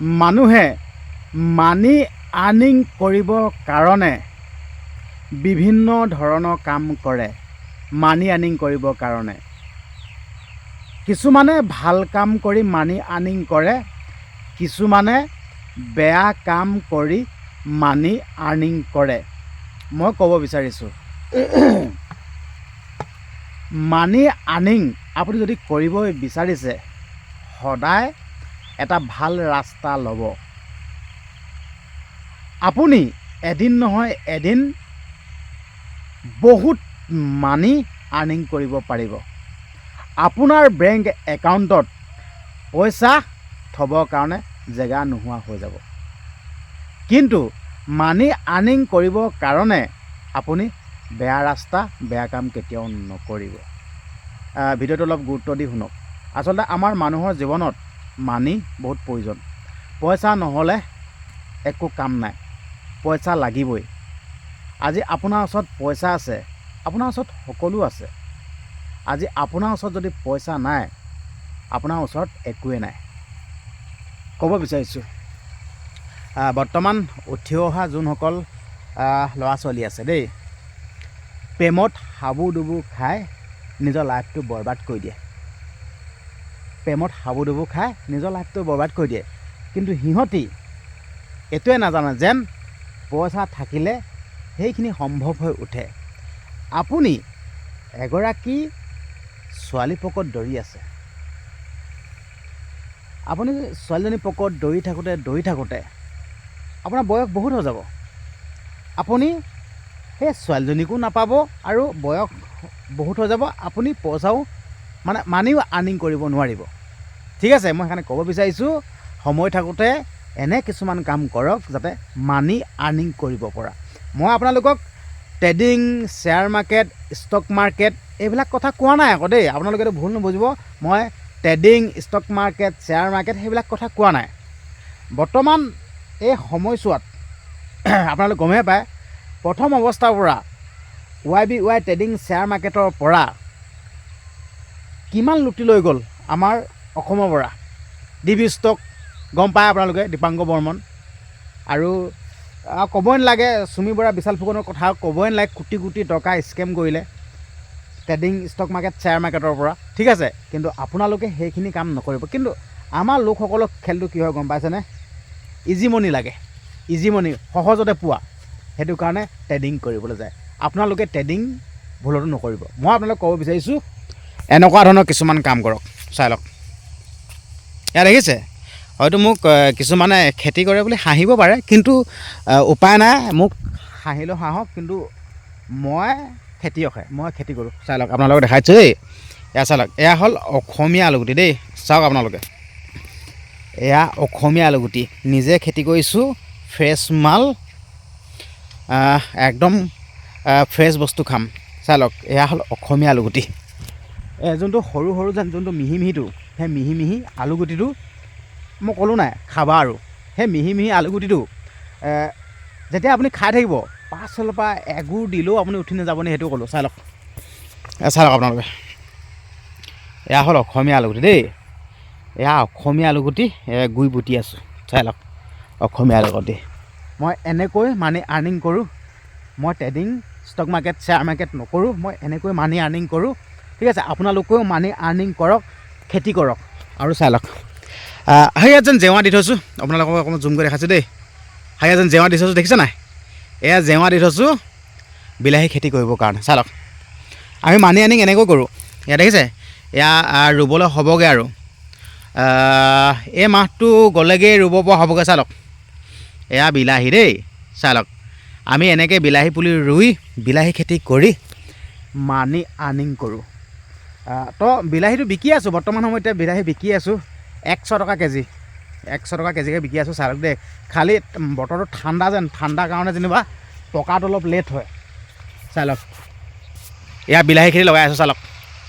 মানুহে মানি আৰ্নিং কৰিবৰ কাৰণে বিভিন্ন ধৰণৰ কাম কৰে। মানি আৰ্নিং কৰিবৰ কাৰণে কিছুমানে ভাল কাম কৰি মানি আৰ্নিং কৰে, কিছুমানে বেয়া কাম কৰি মানি আৰ্নিং কৰে। মই ক'ব বিচাৰিছোঁ মানি আৰ্নিং আপুনি যদি কৰিব বিচাৰিছে, সদায় এটা ভাল ৰাস্তা ল'ব। আপুনি এদিন নহয় এদিন বহুত মানি আৰ্নিং কৰিব পাৰিব। আপোনাৰ বেংক একাউণ্টত পইচা থবৰ কাৰণে জেগা নোহোৱা হৈ যাব। কিন্তু মানি আৰ্নিং কৰিবৰ কাৰণে আপুনি বেয়া ৰাস্তা, বেয়া কাম কেতিয়াও নকৰিব। ভিডিঅ'টো অলপ গুৰুত্ব দি শুনক। আচলতে আমাৰ মানুহৰ জীৱনত মানি বহুত প্ৰয়োজন। পইচা নহ'লে একো কাম নাই, পইচা লাগিবই। আজি আপোনাৰ ওচৰত পইচা আছে, আপোনাৰ ওচৰত সকলো আছে। আজি আপোনাৰ ওচৰত যদি পইচা নাই, আপোনাৰ ওচৰত একোৱে নাই। ক'ব বিচাৰিছোঁ বৰ্তমান উঠি অহা যোনসকল ল'ৰা ছোৱালী আছে দেই, প্ৰেমত হাবু ডুবু খাই নিজৰ লাইফটো বৰবাদ কৰি দিয়ে। প্ৰেমত হাবু ডুবু খাই নিজৰ লাইফটো বৰবাদ কৰি দিয়ে। কিন্তু সিহঁতি এইটোৱে নাজানে যেন পইচা থাকিলে সেইখিনি সম্ভৱ হৈ উঠে। আপুনি এগৰাকী ছোৱালী পকৰত দৌৰি আছে। আপুনি ছোৱালীজনী পকৰত দৌৰি থাকোঁতে আপোনাৰ বয়স বহুত হৈ যাব। আপুনি সেই ছোৱালীজনীকো নাপাব আৰু বয়স বহুত হৈ যাব। আপুনি পইচাও মানিও আৰ্নিং কৰিব নোৱাৰিব। ঠিক আছে, মই সেইকাৰণে ক'ব বিচাৰিছোঁ সময় থাকোঁতে এনে কিছুমান কাম কৰক যাতে মানি আৰ্নিং কৰিব পৰা। মই আপোনালোকক trading, share market, stock market এইবিলাক কথা কোৱা নাই আকৌ দেই, আপোনালোকেতো ভুল নুবুজিব। মই trading, stock market, share market সেইবিলাক কথা কোৱা নাই। বৰ্তমান এই সময়ছোৱাত আপোনালোক গমেই পায়, প্ৰথম অৱস্থাৰ পৰা YBY ট্ৰেডিং শ্বেয়াৰ মাৰ্কেটৰ পৰা কিমান লুটি লৈ গ'ল আমাৰ অসমৰ পৰা। DB ষ্টক গম পায় আপোনালোকে, দীপাংকৰ বৰ্মন, আৰু ক'বই নালাগে চুমি বৰা, বিশাল ফুকনৰ কথা ক'বই নালাগে। কোটি কোটি টকা স্কেম কৰিলে ট্ৰেডিং, ষ্টক মাৰ্কেট, শ্বেয়াৰ মাৰ্কেটৰ পৰা। ঠিক আছে, কিন্তু আপোনালোকে সেইখিনি কাম নকৰিব। কিন্তু আমাৰ লোকসকলক খেলটো কি হয় গম পাইছেনে? ইজি মনি লাগে, ইজি মনি সহজতে পোৱা। সেইটো কাৰণে ট্ৰেডিং কৰিবলৈ যায়। আপোনালোকে ট্ৰেডিং ভুলতো নকৰিব। মই আপোনালোকক ক'ব বিচাৰিছোঁ এনেকুৱা ধৰণৰ কিছুমান কাম কৰক। চাই লওক, ইয়াত দেখিছে, হয়তো মোক কিছুমানে খেতি কৰে বুলি হাঁহিব পাৰে, কিন্তু উপায় নাই। মোক হাঁহিলেও হাঁহক, কিন্তু মই খেতিয়কহে, মই খেতি কৰোঁ। চাই লওক, আপোনালোকক দেখাইছোঁ দেই। এয়া চাই লওক, এয়া হ'ল অসমীয়া আলুগুটি দেই। চাওক আপোনালোকে, এয়া অসমীয়া আলুগুটি, নিজে খেতি কৰিছোঁ, ফ্ৰেছ মাল, একদম ফ্ৰেছ বস্তু খাম। চাই লওক, এয়া হ'ল অসমীয়া আলুগুটি। যোনটো সৰু সৰু যেন যোনটো মিহি মিহিটো, সেই মিহি মিহি আলুগুটিটো মই ক'লোঁ নাই খাবা। আৰু সেই মিহি মিহি আলুগুটিটো যেতিয়া আপুনি খাই থাকিব, পাছফালৰ পৰা এগুৰ দিলেও আপুনি উঠি নাযাবনি, সেইটো ক'লোঁ। চাই লওক, চাই লওক আপোনালোকে, এয়া হ'ল অসমীয়া আলুগুটি দেই। এয়া অসমীয়া আলুগুটি গুই বুটি আছোঁ। চাই লওক, অসমীয়া আলুগুটি। মই এনেকৈ মানি আৰ্নিং কৰোঁ। মই trading, stock market, share market নকৰোঁ, মই এনেকৈ মানি আৰ্নিং কৰোঁ। ঠিক আছে, আপোনালোকেও মানি আৰ্নিং কৰক, খেতি কৰক। আৰু চাই লওক, ইয়াত যেন জেওৰা দি থৈছোঁ, আপোনালোকক অকণমান জুম কৰি দেখাইছোঁ দেই। ইয়াত যেন জেওৰা দি থৈছোঁ, দেখিছে নাই? এয়া জেওৰা দি থৈছোঁ বিলাহী খেতি কৰিবৰ কাৰণে। চাই লওক, আমি মানি আৰ্নিং এনেকৈ কৰোঁ। এয়া দেখিছে, এয়া ৰুবলৈ হ'বগৈ আৰু এই মাহটো গ'লেগৈ ৰুব পৰা হ'বগৈ। চাই লওক, এয়া বিলাহী দেই। চাই লওক, আমি এনেকৈ বিলাহী পুলি ৰুই বিলাহী খেতি কৰি মানি আৰ্নিং কৰোঁ। তো বিলাহীটো বিকি আছোঁ, বৰ্তমান সময়ত এতিয়া বিলাহী বিকি আছোঁ 100 টকা কেজি, 100 টকা কেজিকৈ বিকি আছোঁ। চাই লওক দেই, খালি বতৰটো ঠাণ্ডা যেন, ঠাণ্ডাৰ কাৰণে যেনিবা পকাটো অলপ লেট হয়। চাই লওক, ইয়াত বিলাহী খেতি লগাই আছোঁ। চাই লওক,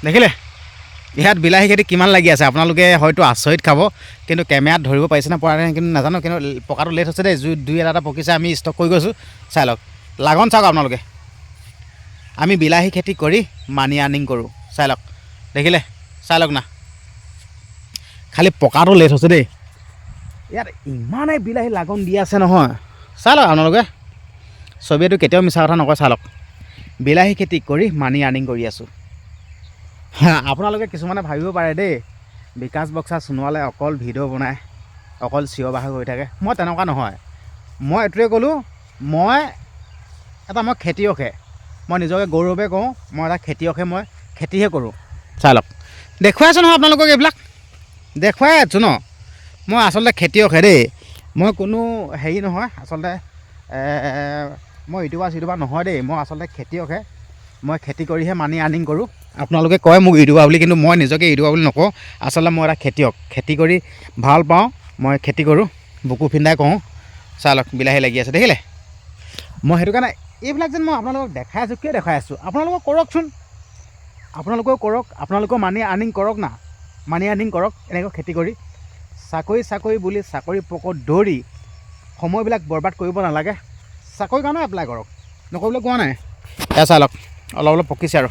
দেখিলে ইয়াত বিলাহী খেতি কিমান লাগি আছে। আপোনালোকে হয়তো আচৰিত খাব, কিন্তু কেমেৰাত ধৰিব পাৰিছে নে পৰা নাই কিন্তু নাজানো, কিন্তু পকাটো লেট হৈছে দেই। দুই এটা পকিছে, আমি ষ্টক কৰি গৈছোঁ। চাই লওক, লাগন চাওক আপোনালোকে, আমি বিলাহী খেতি কৰি মানি আৰ্নিং কৰোঁ। চাই লওক, দেখিলে, চাই লওক না, খালি পকাটো লেট হৈছে দেই। ইয়াত ইমানেই বিলাহী লাগন দি আছে নহয়, চাই লওক আপোনালোকে, ছবিটো কেতিয়াও মিছা কথা নকয়, চাই লওক। বিলাহী খেতি কৰি মানি আৰ্নিং কৰি আছোঁ। আপোনালোকে কিছুমানে ভাবিব পাৰে দেই, বিকাশ বক্সা সোণোৱালে অকল ভিডিঅ' বনায়, অকল চিঞৰ বাখৰ কৰি থাকে। মই তেনেকুৱা নহয়। মই এইটোৱে ক'লোঁ, মই খেতিয়কহে, মই নিজকে গৌৰৱে কওঁ, মই এটা খেতিয়কহে, মই খেতিহে কৰোঁ। চাই লওক, দেখুৱাই আছোঁ নহয় আপোনালোকক, এইবিলাক দেখুৱাই আছোঁ ন। মই আচলতে খেতিয়কহে দেই, মই কোনো হেৰি নহয় আচলতে, মই ইউটিউবাৰ নহয় দেই, মই আচলতে খেতিয়কহে। মই খেতি কৰিহে মানি আৰ্নিং কৰোঁ। আপোনালোকে কয় মোক ইউটিউবাৰ বুলি, কিন্তু মই নিজকে ইউটিউবাৰ বুলি নকওঁ। আচলতে মই এটা খেতিয়ক, খেতি কৰি ভাল পাওঁ, মই খেতি কৰোঁ, বুকু ফিন্দাই কওঁ। চাই লওক বিলাহী লাগি আছে, দেখিলে। মই সেইটো কাৰণে এইবিলাক যেন মই আপোনালোকক দেখাই আছোঁ, কিয় দেখাই আছোঁ, আপোনালোকক কৰকচোন, আপোনালোকেও কৰক, আপোনালোকেও মানি আৰ্নিং কৰক না, মানি আৰ্নিং কৰক এনেকৈ খেতি কৰি। চাকৰি বুলি চাকৰি পকৰত দৌৰি সময়বিলাক বৰবাদ কৰিব নালাগে। চাকৰিৰ কাৰণে এপ্লাই কৰক, নকৰিবলৈ কোৱা নাই। এয়া চাই লওক, অলপ পকিছে আৰু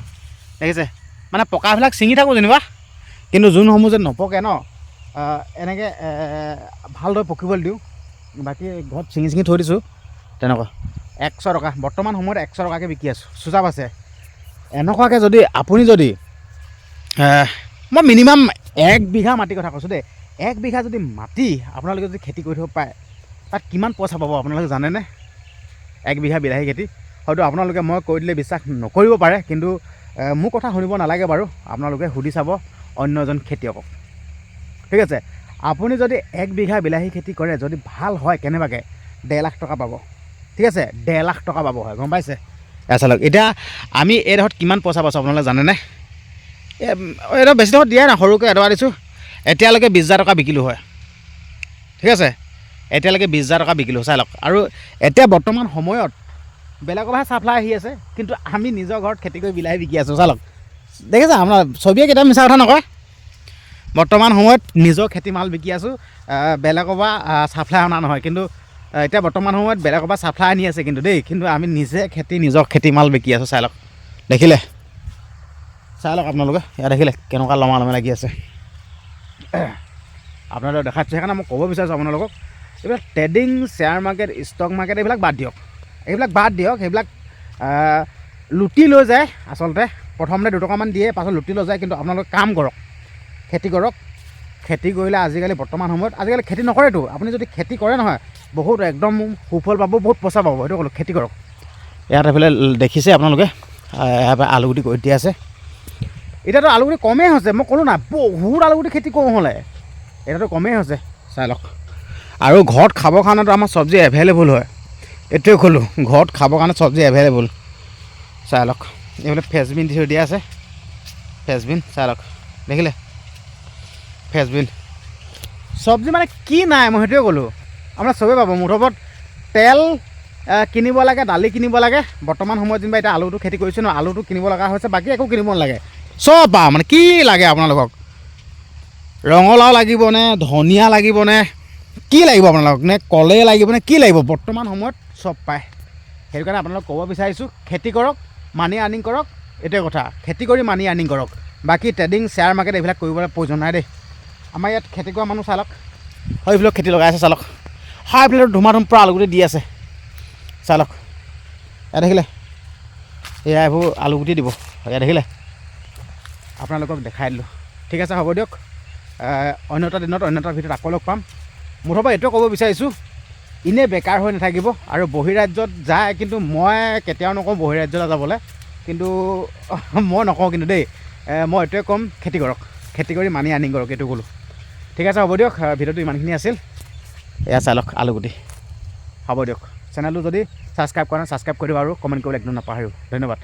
দেখিছে, মানে পকাবিলাক ছিঙি থাকোঁ যেনিবা, কিন্তু যোনসমূহ যে নপকে ন, এনেকৈ ভালদৰে পকিবলৈ দিওঁ। বাকী ঘৰত ছিঙি থৈ দিছোঁ তেনেকুৱা। 100 টকা বৰ্তমান সময়ত 100 টকাকৈ বিকি আছোঁ, চুচাপ আছে। এনেকুৱাকৈ যদি আপুনি মই মিনিমাম 1 বিঘা মাটিৰ কথা কৈছোঁ দেই, 1 বিঘা যদি মাটি আপোনালোকে যদি খেতি কৰি থ'ব পাৰে, তাত কিমান পইচা পাব আপোনালোকে জানেনে? 1 বিঘা বিলাহী খেতি হয়তো আপোনালোকে মই কৈ দিলে বিশ্বাস নকৰিব পাৰে, কিন্তু মোৰ কথা শুনিব নালাগে বাৰু, আপোনালোকে সুধি চাব অন্য এজন খেতিয়কক, ঠিক আছে। আপুনি যদি 1 বিঘা বিলাহী খেতি কৰে, যদি ভাল হয় কেনেবাকৈ 1.5 লাখ টকা পাব, ঠিক আছে। 1.5 লাখ টকা পাব, হয়, গম পাইছে। চাওক এতিয়া আমি এইডোখৰত কিমান পইচা পাইছোঁ আপোনালোকে জানেনে? এইডোখৰ বেছি ডোখৰ দিয়াই নাই, সৰুকৈ এডৰা দিছোঁ। এতিয়ালৈকে 20,000 টকা বিকিলোঁ হয়, ঠিক আছে। এতিয়ালৈকে 20,000 টকা বিকিলোঁ, চাই লওক। আৰু এতিয়া বৰ্তমান সময়ত বেলেগৰ পৰা চাপ্লাই আহি আছে, কিন্তু আমি নিজৰ ঘৰত খেতি কৰি বিলাহী বিকি আছোঁ, চাই লওক। দেখিছে আপোনাৰ ছবিয়ে কেতিয়াও মিছা কথা নকয়। বৰ্তমান সময়ত নিজৰ খেতি মাল বিকি আছোঁ, বেলেগৰ পৰা চাপ্লাই অনা নহয়। কিন্তু এতিয়া বৰ্তমান সময়ত বেলেগৰ পৰা চাপ্লাই আনি আছে কিন্তু দেই, কিন্তু আমি নিজে নিজৰ খেতি মাল বিকি আছোঁ, চাই লওক। দেখিলে, চাই লওক আপোনালোকে, ইয়াত দেখিলে কেনেকুৱা লমালমে লাগি আছে। আপোনালোকে দেখাইছোঁ, সেইকাৰণে মই ক'ব বিচাৰিছোঁ আপোনালোকক, এইবিলাক trading, share market, stock market এইবিলাক বাদ দিয়ক, সেইবিলাক লুটি লৈ যায় আচলতে। প্ৰথমতে 2 টকামান দিয়ে, পাছত লুটি লৈ যায়। কিন্তু আপোনালোকে কাম কৰক, খেতি কৰক। খেতি কৰিলে আজিকালি বৰ্তমান সময়ত খেতি নকৰেতো, আপুনি যদি খেতি কৰে নহয়, বহুত একদম সুফল পাব, বহুত পইচা পাব, সেইটো ক'লোঁ। খেতি কৰক। ইয়াত এইফালে দেখিছে আপোনালোকে, আলুগুটি কৰি দিয়া আছে। এতিয়াতো আলুগুটি কমেই হৈছে, মই ক'লোঁ না, বহুত আলুগুটি খেতি কৰোঁ হ'লে, এতিয়াতো কমেই হৈছে, চাই লওক। আৰু ঘৰত খাবৰ কাৰণেতো আমাৰ চব্জি এভেইলেবল হয়, এইটোৱে ক'লোঁ, ঘৰত খাবৰ কাৰণে চব্জি এভেইলেবল, চাই লওক। এইফালে ফ্ৰেঞ্চবিন দি থৈ দিয়া আছে, ফ্ৰেঞ্চবিন, চাই লওক, দেখিলে ফ্ৰেঞ্চবিন। চব্জি মানে কি নাই, মই সেইটোৱে ক'লোঁ। আপোনাৰ চবেই পাব, মুঠত তেল কিনিব লাগে, দালি কিনিব লাগে। বৰ্তমান সময়ত যেনিবা এতিয়া আলুটো খেতি কৰিছোঁ ন, আলুটো কিনিব লগা হৈছে, বাকী একো কিনিব নালাগে, চব পাওঁ। মানে কি লাগে আপোনালোকক? ৰঙালাও লাগিবনে, ধনিয়া লাগিবনে, কি লাগিব আপোনালোকক, নে কলে লাগিবনে, কি লাগিব? বৰ্তমান সময়ত চব পায়। সেইটো কাৰণে আপোনালোকক ক'ব বিচাৰিছোঁ, খেতি কৰক, মানি আৰ্নিং কৰক, এইটোৱে কথা। খেতি কৰি মানি আৰ্নিং কৰক, বাকী ট্ৰেডিং, শ্বেয়াৰ মাৰ্কেট এইবিলাক কৰিবলৈ প্ৰয়োজন নাই দেই। আমাৰ ইয়াত খেতি কৰা মানুহ চাই লওক, হয়, এইবিলাক খেতি লগাই আছে, চাই লওক। হয়, এইফালে ধুমাধুম পৰা আলুগুটি দি আছে, চাই লওক। ইয়াত দেখিলে, এয়া এইবোৰ আলুগুটি দিব, ইয়াত দেখিলে। আপোনালোকক দেখাই দিলোঁ, ঠিক আছে, হ'ব দিয়ক। অন্য এটা দিনত, অন্য এটা ভিডিঅ'ত আকৌ লগ পাম। মুঠৰ পৰা এইটোৱে ক'ব বিচাৰিছোঁ, এনেই বেকাৰ হৈ নাথাকিব। আৰু বহিৰাজ্যত যায়, কিন্তু মই কেতিয়াও নকওঁ বহিৰাজ্যলৈ যাবলৈ, কিন্তু মই নকওঁ কিন্তু দেই, মই এইটোৱে ক'ম, খেতি কৰক, খেতি কৰি মানি আৰ্নিং কৰক, এইটো ক'লোঁ। ঠিক আছে, হ'ব দিয়ক। ভিডিঅ'টো ইমানখিনি আছিল। এয়া চাই লওক আলুগুটি, হ'ব দিয়ক। চেনেলটো যদি ছাবস্ক্ৰাইব কৰা নাই, ছাবস্ক্ৰাইব কৰি দিব আৰু কমেণ্ট কৰিবলৈ একদম নাপাহৰিব। ধন্যবাদ।